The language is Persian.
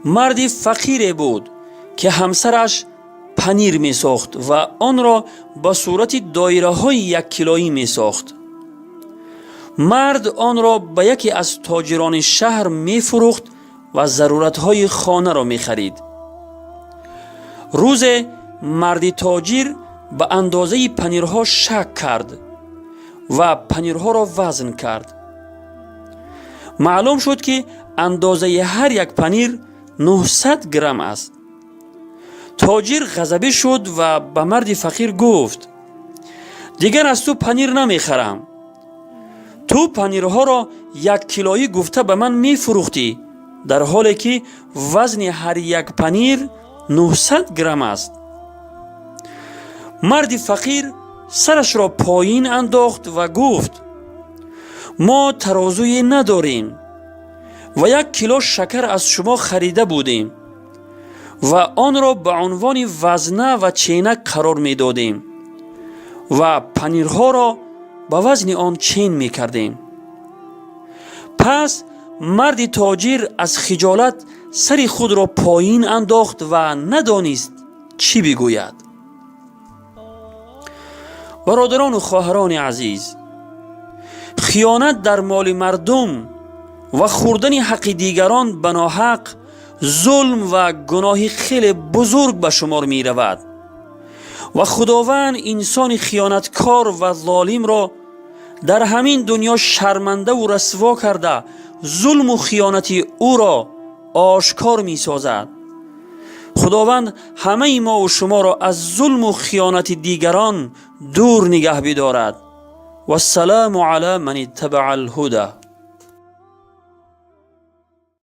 مردی فقیر بود که همسرش پنیر می ساخت و آن را به صورت دایره های 1 کیلویی می ساخت. مرد آن را به یکی از تاجران شهر می فروخت و ضرورت های خانه را می خرید. روز مردی تاجر به اندازه پنیرها شک کرد و پنیرها را وزن کرد. معلوم شد که اندازه هر یک پنیر 900 گرم است. تاجر غضبی شد و به مرد فقیر گفت: دیگر از تو پنیر نمی خرم. تو پنیرها را 1 کیلویی گفته به من می فروختی، در حالی که وزن هر یک پنیر 900 گرم است. مرد فقیر سرش را پایین انداخت و گفت: ما ترازوی نداریم و 1 کیلو شکر از شما خریده بودیم و آن را به عنوان وزنه و چینک قرار می دادیم و پنیرها را به وزن آن چین می کردیم. پس مرد تاجر از خجالت سر خود را پایین انداخت و ندانست چی بگوید. برادران و خواهران عزیز، خیانت در مال مردم و خوردن حق دیگران به ناحق ظلم و گناه خیلی بزرگ به شمار می رود و خداوند انسان خیانتکار و ظالم را در همین دنیا شرمنده و رسوا کرده ظلم و خیانت او را آشکار می سازد. خداوند همه ما و شما را از ظلم و خیانت دیگران دور نگه بدارد. و السلام علی من اتبع الهدى.